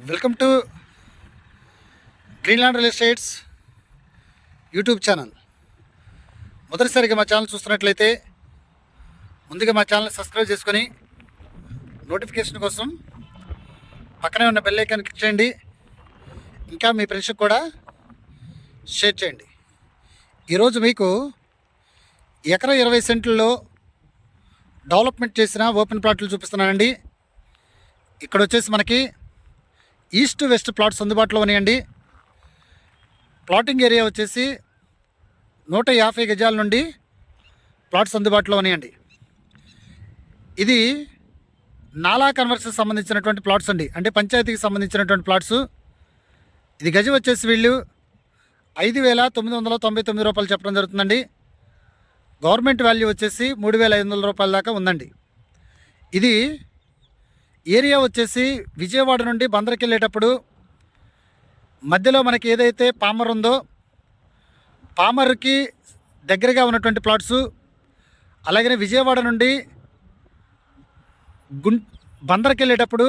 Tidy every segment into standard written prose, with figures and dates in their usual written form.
Welcome to Greenland real estates YouTube channel. మొదటిసారిగా మా channel చూస్తున్నట్లయితే ముందుగా మా ఛానల్ సబ్స్క్రైబ్ చేసుకొని నోటిఫికేషన్ కోసం పక్కనే ఉన్న బెల్ ఐకాన్ క్లిక్ చేయండి. ఇంకా మీ ఫ్రెండ్స్కి కూడా షేర్ చేయండి. ఈరోజు మీకు ఎకరా 20 సెంట్లలో డెవలప్మెంట్ చేసిన ఓపెన్ ప్లాట్లు చూపిస్తున్నానండి. ఇక్కడ వచ్చేసి మనకి ఈస్ట్ వెస్ట్ ప్లాట్స్ అందుబాటులో ఉన్నాయండి. ప్లాటింగ్ ఏరియా వచ్చేసి 150 గజాల నుండి ప్లాట్స్ అందుబాటులో ఉన్నాయండి. ఇది నాలా కన్వర్షన్ సంబంధించినటువంటి ప్లాట్స్ అండి, అంటే పంచాయతీకి సంబంధించినటువంటి ప్లాట్స్. ఇది గజం వచ్చేసి వీళ్ళు 5,999 రూపాయలు చెప్పడం జరుగుతుందండి. గవర్నమెంట్ వాల్యూ వచ్చేసి 3,500 రూపాయల దాకా ఉందండి. ఇది ఏరియా వచ్చేసి విజయవాడ నుండి బందర్కి వెళ్ళేటప్పుడు మధ్యలో మనకి ఏదైతే పామర్ ఉందో పామర్కి దగ్గరగా ఉన్నటువంటి ప్లాట్సు, అలాగనే విజయవాడ నుండి బందర్కి వెళ్ళేటప్పుడు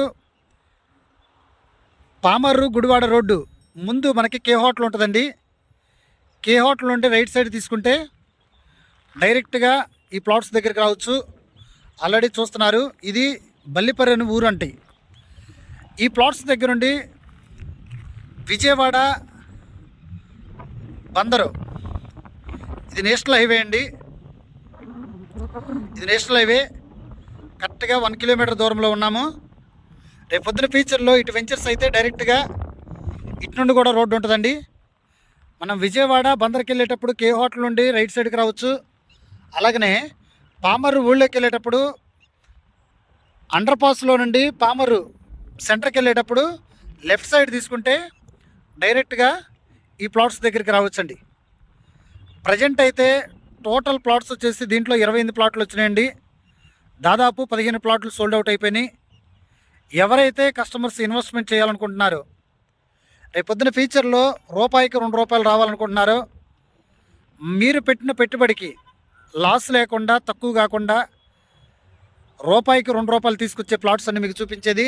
పామర్రు గుడివాడ రోడ్డు ముందు మనకి కే హోటల్ ఉంటుందండి. కే హోటల్ నుండి రైట్ సైడ్ తీసుకుంటే డైరెక్ట్గా ఈ ప్లాట్స్ దగ్గరికి రావచ్చు. ఆల్రెడీ చూస్తున్నారు, ఇది బల్లిపర్రి అని ఊరు అంటే. ఈ ప్లాట్స్ దగ్గర నుండి విజయవాడ బందరు ఇది నేషనల్ హైవే అండి. ఇది నేషనల్ హైవే, కరెక్ట్గా 1 కిలోమీటర్ దూరంలో ఉన్నాము. రేపు పొద్దున ఫ్యూచర్లో ఇటు వెంచర్స్ అయితే డైరెక్ట్గా ఇటు నుండి కూడా రోడ్డు ఉంటుందండి. మనం విజయవాడ బందర్కి వెళ్ళేటప్పుడు కే హోటల్ నుండి రైట్ సైడ్కి రావచ్చు. అలాగనే పామర్రు ఊళ్ళోకి వెళ్ళేటప్పుడు అండర్ పాస్లో నుండి పామర్రు సెంటర్కి వెళ్ళేటప్పుడు లెఫ్ట్ సైడ్ తీసుకుంటే డైరెక్ట్గా ఈ ప్లాట్స్ దగ్గరికి రావచ్చండి. ప్రజెంట్ అయితే టోటల్ ప్లాట్స్ వచ్చేసి దీంట్లో 28 ప్లాట్లు వచ్చినాయండి. దాదాపు 15 ప్లాట్లు సోల్డ్ అవుట్ అయిపోయినాయి. ఎవరైతే కస్టమర్స్ ఇన్వెస్ట్మెంట్ చేయాలనుకుంటున్నారో, రేపొద్దున ఫ్యూచర్లో రూపాయికి 2 రూపాయలు రావాలనుకుంటున్నారో, మీరు పెట్టిన పెట్టుబడికి లాస్ లేకుండా తక్కువ కాకుండా రూపాయికి 2 రూపాయలు తీసుకొచ్చే ప్లాట్స్ అన్ని మీకు చూపించేది.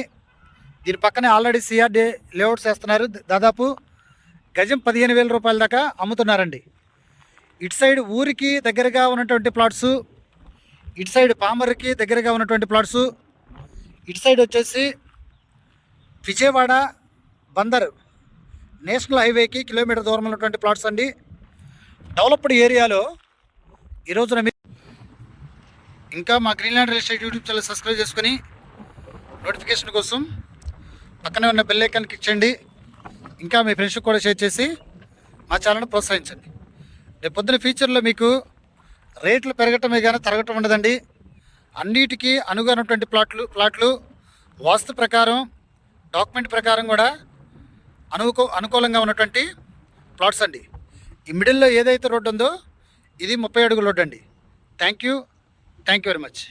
దీని పక్కనే ఆల్రెడీ సిఆర్డే లేఅవుట్స్ వేస్తున్నారు. దాదాపు గజం 15,000 రూపాయల దాకా అమ్ముతున్నారండి. ఇటు సైడ్ ఊరికి దగ్గరగా ఉన్నటువంటి ప్లాట్సు, ఇటు సైడ్ పామర్కి దగ్గరగా ఉన్నటువంటి ప్లాట్సు, ఇటు సైడ్ వచ్చేసి విజయవాడ బందర్ నేషనల్ హైవేకి కిలోమీటర్ దూరంలో ఉన్నటువంటి ప్లాట్స్ అండి. డెవలప్డ్ ఏరియాలో ఈరోజున ఇంకా మా Greenland real estate YouTube channel subscribe చేసుకొని నోటిఫికేషన్ కోసం పక్కనే ఉన్న బెల్ ఐకాన్ క్లిక్ చేయండి. ఇంకా మీ ఫ్రెండ్స్కి కూడా షేర్ చేసి మా ఛానల్ని ప్రోత్సహించండి. రేపు పొద్దున ఫ్యూచర్లో మీకు రేట్లు పెరగటమే కానీ తరగటం ఉండదండి. అన్నిటికీ అనుగుణటువంటి ప్లాట్లు వాస్తు ప్రకారం డాక్యుమెంట్ ప్రకారం కూడా అనుకూలంగా ఉన్నటువంటి ప్లాట్స్ అండి. ఈ మిడిల్లో ఏదైతే రోడ్డు ఉందో ఇది 30 అడుగుల రోడ్డు అండి. Thank you very much.